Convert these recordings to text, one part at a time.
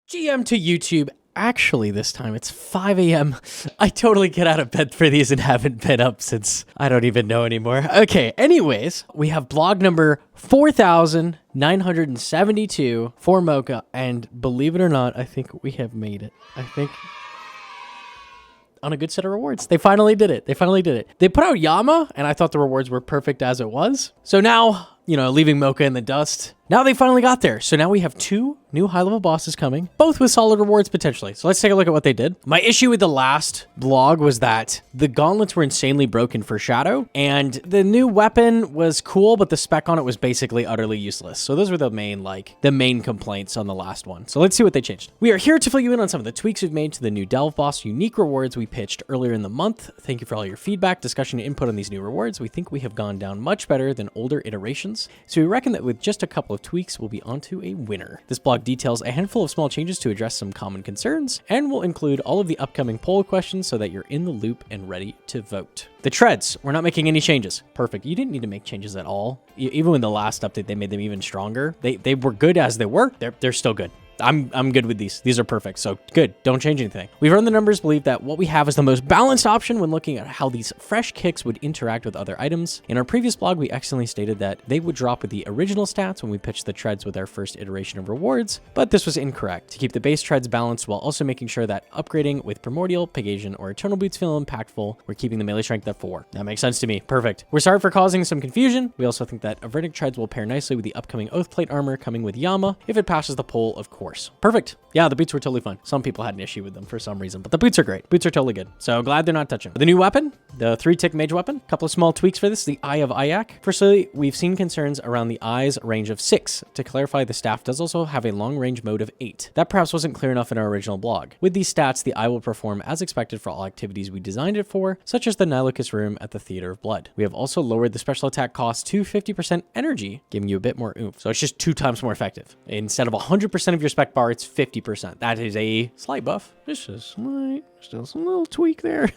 GM to YouTube. Actually, this time it's 5 a.m. I totally get out of bed for these and haven't been up since I don't even know anymore. Okay, anyways, we have blog number 4,972 for Mokha, and believe it or not, I think we have made it. I think on a good set of rewards. They finally did it. They put out Yama, and I thought the rewards were perfect as it was. So now, leaving Mokha in the dust. Now they finally got there. So now we have 2 new high-level bosses coming, both with solid rewards potentially. So let's take a look at what they did. My issue with the last blog was that the gauntlets were insanely broken for Shadow, and the new weapon was cool, but the spec on it was basically utterly useless. So those were the main complaints on the last one. So let's see what they changed. We are here to fill you in on some of the tweaks we've made to the new Delve boss unique rewards we pitched earlier in the month. Thank you for all your feedback, discussion, and input on these new rewards. We think we have gone down much better than older iterations. So we reckon that with just a couple of tweaks, we'll be onto a winner. This blog details a handful of small changes to address some common concerns, and will include all of the upcoming poll questions so that you're in the loop and ready to vote. The treads, we're not making any changes. Perfect. You didn't need to make changes at all. Even in the last update, they made them even stronger. They were good as they were. They're still good. I'm good with these. These are perfect. So good. Don't change anything. We've run the numbers, believe that what we have is the most balanced option when looking at how these fresh kicks would interact with other items. In our previous blog, we accidentally stated that they would drop with the original stats when we pitched the treads with our first iteration of rewards, but this was incorrect. To keep the base treads balanced while also making sure that upgrading with Primordial, Pegasian, or Eternal Boots feel impactful, we're keeping the melee strength at 4. That makes sense to me. Perfect. We're sorry for causing some confusion. We also think that Avertic treads will pair nicely with the upcoming Oathplate armor coming with Yama if it passes the poll, of course. Perfect. Yeah, the boots were totally fun. Some people had an issue with them for some reason, but the boots are great. Boots are totally good. So glad they're not touching. The new weapon, the 3-tick mage weapon, a couple of small tweaks for this, the Eye of Ayak. Firstly, we've seen concerns around the eye's range of 6. To clarify, the staff does also have a long range mode of 8. That perhaps wasn't clear enough in our original blog. With these stats, the eye will perform as expected for all activities we designed it for, such as the Nilocus room at the Theater of Blood. We have also lowered the special attack cost to 50% energy, giving you a bit more oomph. So it's just 2 times more effective. Instead of 100% of your spec bar, it's 50%. That is a slight buff. Just a slight, still some little tweak there.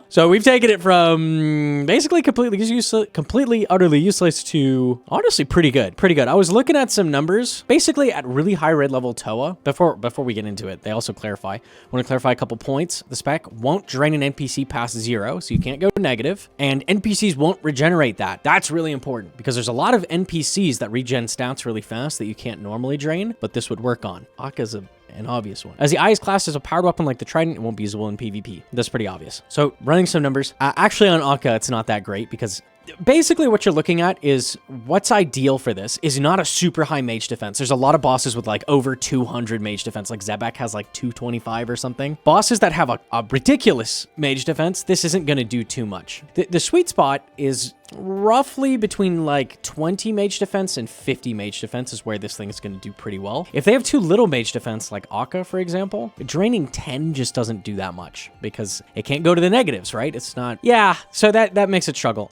So we've taken it from basically completely utterly useless to honestly pretty good. I was looking at some numbers, basically at really high red level Toa. Before we get into it, they also clarify. I want to clarify a couple points. The spec won't drain an NPC past 0, so you can't go negative, and NPCs won't regenerate that. That's really important because there's a lot of NPCs that regen stats really fast that you can't normally drain, but this would work on. Aka's an obvious one. As the Eye is classed as a powered weapon like the Trident, it won't be usable in PvP. That's pretty obvious. So running some numbers, actually on Akka, it's not that great because basically what you're looking at is what's ideal for this is not a super high mage defense. There's a lot of bosses with like over 200 mage defense, like Zebek has like 225 or something. Bosses that have a ridiculous mage defense, this isn't going to do too much. The sweet spot is roughly between like 20 mage defense and 50 mage defense is where this thing is going to do pretty well. If they have too little mage defense, like Akka, for example, draining 10 just doesn't do that much because it can't go to the negatives, right? It's not, yeah, so that makes it struggle.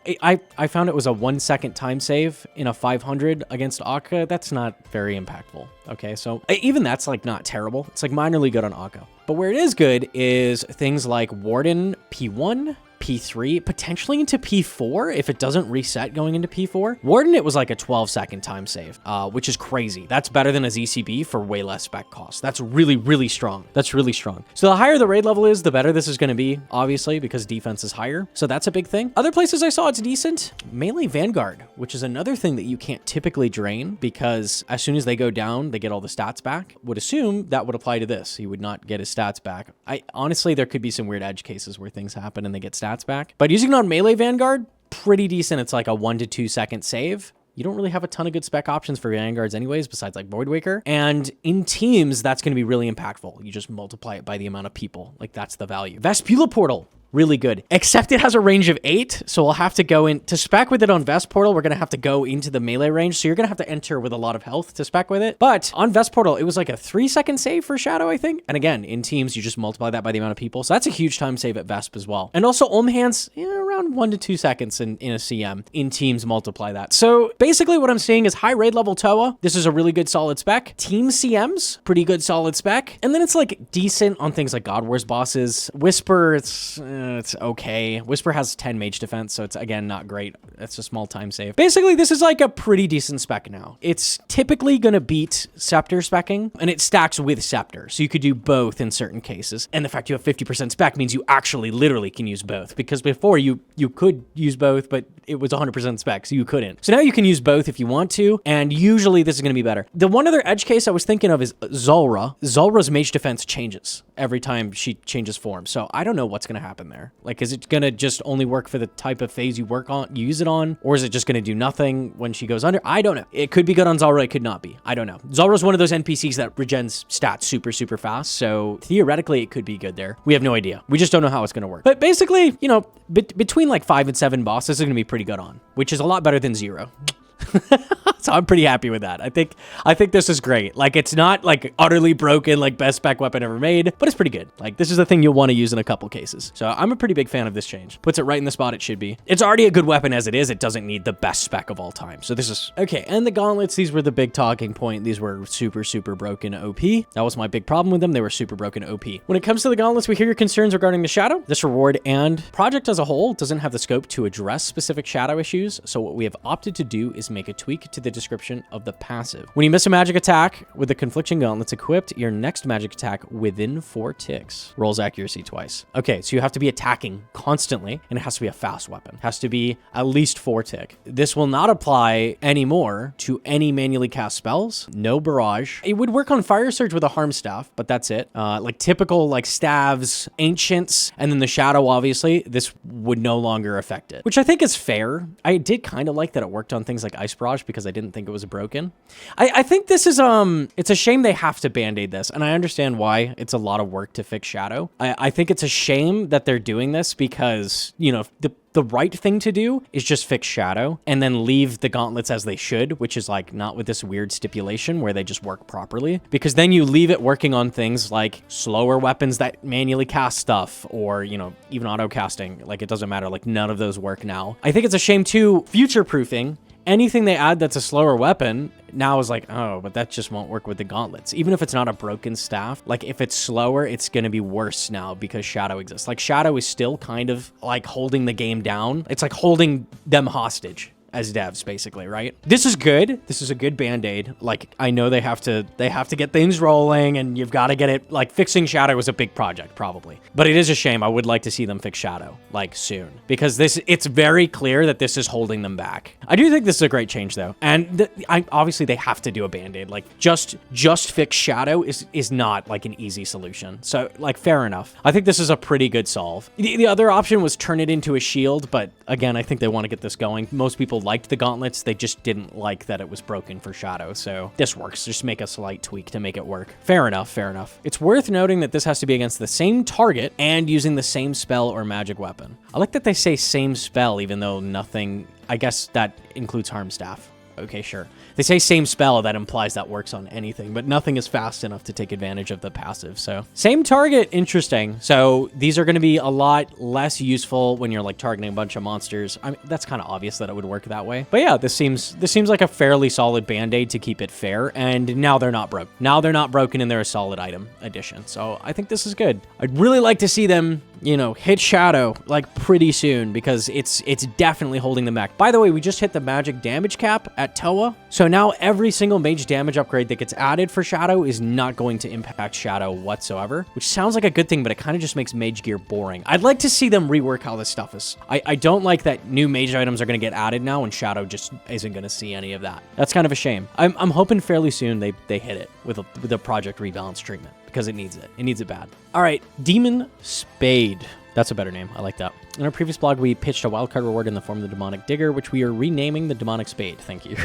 I found it was a 1-second time save in a 500 against Akka. That's not very impactful. Okay, so even that's like not terrible. It's like minorly good on Akka. But where it is good is things like Warden P1, P3, potentially into P4 if it doesn't reset going into P4. Warden, it was like a 12-second time save, which is crazy. That's better than a ZCB for way less spec cost. That's really strong. That's really strong. So the higher the raid level is, the better this is going to be, obviously, because defense is higher. So that's a big thing. Other places I saw it's decent, mainly Vanguard, which is another thing that you can't typically drain because as soon as they go down, they get all the stats back. Would assume that would apply to this. He would not get his stats back. Honestly, there could be some weird edge cases where things happen and they get stats back. But using it on melee Vanguard, pretty decent. It's like a 1 to 2 second save. You don't really have a ton of good spec options for Vanguards anyways, besides like Voidwaker. And in teams, that's going to be really impactful. You just multiply it by the amount of people. Like that's the value. Vespula Portal. Really good, except it has a range of 8, so we'll have to go in to spec with it on Vest Portal. We're gonna have to go into the melee range, so you're gonna have to enter with a lot of health to spec with it. But on Vest Portal, it was like a 3-second save for Shadow, I think. And again, in teams, you just multiply that by the amount of people, so that's a huge time save at Vesp as well. And also Olm Hands, around 1 to 2 seconds in a CM. In teams, multiply that. So basically, what I'm seeing is high raid level Toa. This is a really good solid spec. Team CMs, pretty good solid spec. And then it's like decent on things like God Wars bosses. Whisper, it's it's okay. Whisper has 10 mage defense, so it's, again, not great. It's a small time save. Basically, this is like a pretty decent spec now. It's typically going to beat Scepter specking, and it stacks with Scepter, so you could do both in certain cases. And the fact you have 50% spec means you actually literally can use both, because before you could use both, but it was 100% spec, so you couldn't. So now you can use both if you want to, and usually this is going to be better. The one other edge case I was thinking of is Zulrah. Zulrah's mage defense changes every time she changes form, so I don't know what's going to happen there. Like, is it going to just only work for the type of phase you use it on, or is it just going to do nothing when she goes under? I don't know. It could be good on Zulrah, it could not be. I don't know. Zulrah's one of those NPCs that regens stats super, super fast, so theoretically it could be good there. We have no idea. We just don't know how it's going to work. But basically, you know, between like 5 and 7 bosses is going to be pretty good on, which is a lot better than 0. So I'm pretty happy with that. I think this is great. Like, it's not like utterly broken, like best spec weapon ever made, but it's pretty good. Like, this is a thing you'll want to use in a couple cases. So I'm a pretty big fan of this change. Puts it right in the spot it should be. It's already a good weapon as it is. It doesn't need the best spec of all time. So this is okay. And the gauntlets, these were the big talking point. These were super, super broken OP. That was my big problem with them. They were super broken OP. When it comes to the gauntlets, we hear your concerns regarding the shadow. This reward and project as a whole doesn't have the scope to address specific shadow issues. So what we have opted to do is make a tweak to the description of the passive. When you miss a magic attack with the conflicting gauntlets equipped, your next magic attack within 4 ticks rolls accuracy twice. Okay, so you have to be attacking constantly, and it has to be a fast weapon. It has to be at least 4 tick. This will not apply anymore to any manually cast spells. No barrage. It would work on Fire Surge with a harm staff, but that's it. Like typical like staves, ancients, and then the shadow, obviously, this would no longer affect it, which I think is fair. I did kind of like that it worked on things like Ice Barrage because I didn't think it was broken. I think this is, it's a shame they have to band-aid this, and I understand why. It's a lot of work to fix shadow. I think it's a shame that they're doing this because, you know, the right thing to do is just fix shadow and then leave the gauntlets as they should, which is like not with this weird stipulation where they just work properly, because then you leave it working on things like slower weapons that manually cast stuff, or, you know, even auto casting. Like, it doesn't matter. Like, none of those work now. I think it's a shame too, future-proofing. Anything they add that's a slower weapon now is like, oh, but that just won't work with the gauntlets. Even if it's not a broken staff, like if it's slower, it's going to be worse now because shadow exists. Like, shadow is still kind of like holding the game down. It's like holding them hostage as devs, basically, right? This is good. This is a good band-aid. Like, I know they have to get things rolling, and you've got to get it, like, fixing shadow is a big project, probably. But it is a shame. I would like to see them fix shadow, like, soon, because it's very clear that this is holding them back. I do think this is a great change, though. And obviously they have to do a band-aid. Like, just fix shadow is not like an easy solution. So, like, fair enough. I think this is a pretty good solve. The other option was turn it into a shield, but again, I think they want to get this going. Most people liked the gauntlets. They just didn't like that it was broken for shadow. So this works. Just make a slight tweak to make it work. Fair enough. Fair enough. It's worth noting that this has to be against the same target and using the same spell or magic weapon. I like that they say same spell, even though nothing, I guess that includes harm staff. Okay, sure. They say same spell, that implies that works on anything, but nothing is fast enough to take advantage of the passive. So same target, interesting. So these are going to be a lot less useful when you're like targeting a bunch of monsters. I mean, that's kind of obvious that it would work that way. But yeah, this seems like a fairly solid band-aid to keep it fair. And now they're not broke. Now they're not broken and they're a solid item addition. So I think this is good. I'd really like to see them, you know, hit shadow like pretty soon, because it's definitely holding them back. By the way, we just hit the magic damage cap at Toa. So now every single mage damage upgrade that gets added for shadow is not going to impact shadow whatsoever, which sounds like a good thing, but it kind of just makes mage gear boring. I'd like to see them rework how this stuff is. I don't like that new mage items are going to get added now and shadow just isn't going to see any of that. That's kind of a shame. I'm hoping fairly soon they hit it with a project rebalance treatment, because it needs it. It needs it bad. All right, Demon SPADE. That's a better name. I like that. In our previous blog, we pitched a wildcard reward in the form of the Demonic Digger, which we are renaming the Demonic SPADE. Thank you.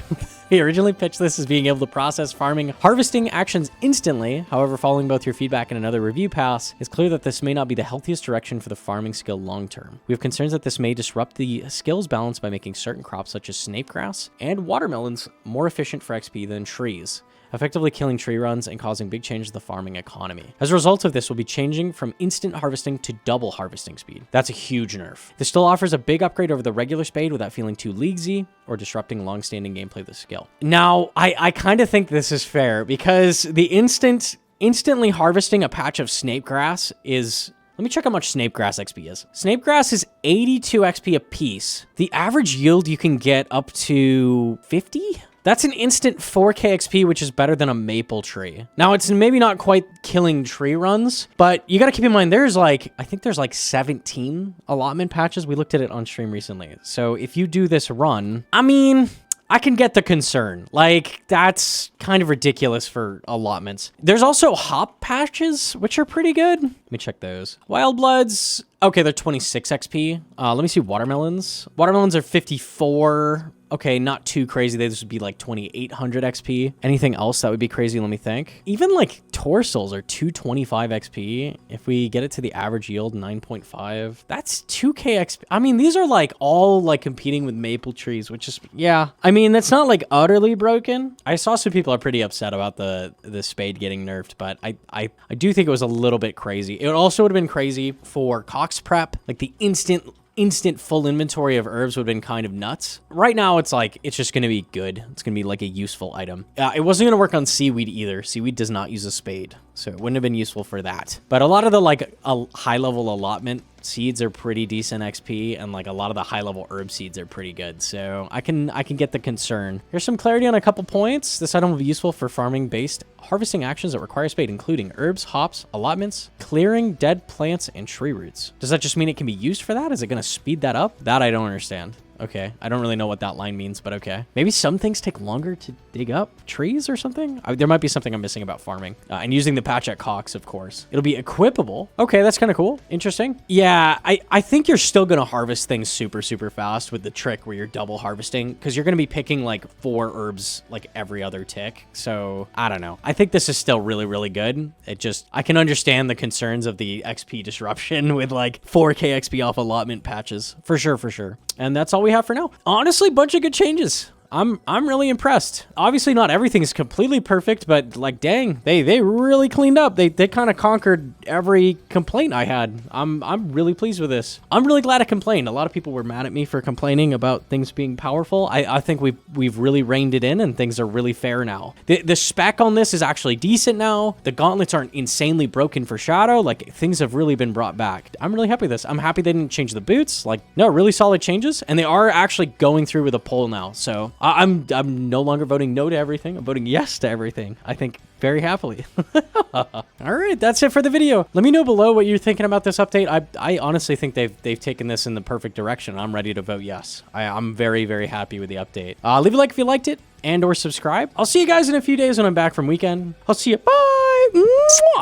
We originally pitched this as being able to process farming, harvesting actions instantly. However, following both your feedback and another review pass, it's clear that this may not be the healthiest direction for the farming skill long term. We have concerns that this may disrupt the skills balance by making certain crops such as snapegrass and watermelons more efficient for XP than trees, effectively killing tree runs and causing big changes to the farming economy. As a result of this, we'll be changing from instant harvesting to double harvesting speed. That's a huge nerf. This still offers a big upgrade over the regular spade without feeling too leaguesy or disrupting long-standing gameplay of the skill. Now, I kind of think this is fair, because the instantly harvesting a patch of snapegrass is... Let me check how much Snapegrass XP is. Snapegrass is 82 XP a piece. The average yield you can get up to 50? That's an instant 4k XP, which is better than a maple tree. Now, it's maybe not quite killing tree runs, but you got to keep in mind, there's like, I think there's like 17 allotment patches. We looked at it on stream recently. So if you do this run, I mean, I can get the concern. Like, that's kind of ridiculous for allotments. There's also hop patches, which are pretty good. Let me check those. Wild Bloods, okay, they're 26 XP. Let me see watermelons. Watermelons are 54. Okay, not too crazy. This would be like 2,800 XP. Anything else that would be crazy? Let me think. Even like Torsals are 225 XP. If we get it to the average yield, 9.5. That's 2k XP. I mean, these are like all like competing with maple trees, which is, yeah. I mean, that's not like utterly broken. I saw some people are pretty upset about the spade getting nerfed, but I do think it was a little bit crazy. It also would have been crazy for Cox prep, like the instant full inventory of herbs would have been kind of nuts. Right now, it's like, it's just going to be good. It's going to be like a useful item. It wasn't going to work on seaweed either. Seaweed does not use a spade, so it wouldn't have been useful for that. But a lot of the like high level allotment seeds are pretty decent XP, and like a lot of the high level herb seeds are pretty good. So I can get the concern. Here's some clarity on a couple points. This item will be useful for farming based harvesting actions that require a spade, including herbs, hops, allotments, clearing dead plants, and tree roots. Does that just mean it can be used for that? Is it going to speed that up? That I don't understand. Okay, I don't really know what that line means, but okay. Maybe some things take longer to dig up trees or something? There might be something I'm missing about farming. And using the patch at Cox, of course. It'll be equipable. Okay, that's kind of cool. Interesting. Yeah, I think you're still going to harvest things super, super fast with the trick where you're double harvesting, because you're going to be picking like 4 herbs like every other tick. So, I don't know. I think this is still really, really good. It just, I can understand the concerns of the XP disruption with like 4k XP off allotment patches. For sure, for sure. And that's all we have for now. Honestly, bunch of good changes. I'm really impressed. Obviously, not everything is completely perfect, but like, dang, they really cleaned up. They kind of conquered every complaint I had. I'm really pleased with this. I'm really glad I complained. A lot of people were mad at me for complaining about things being powerful. I think we've really reined it in, and things are really fair now. The spec on this is actually decent now. The gauntlets aren't insanely broken for shadow. Like, things have really been brought back. I'm really happy with this. I'm happy they didn't change the boots. Like, no, really solid changes, and they are actually going through with a poll now. So I'm no longer voting no to everything. I'm voting yes to everything. I think very happily. All right, that's it for the video. Let me know below what you're thinking about this update. I honestly think they've taken this in the perfect direction. I'm ready to vote yes. I'm very, very happy with the update. Leave a like if you liked it, and or subscribe. I'll see you guys in a few days when I'm back from weekend. I'll see you. Bye. Mwah!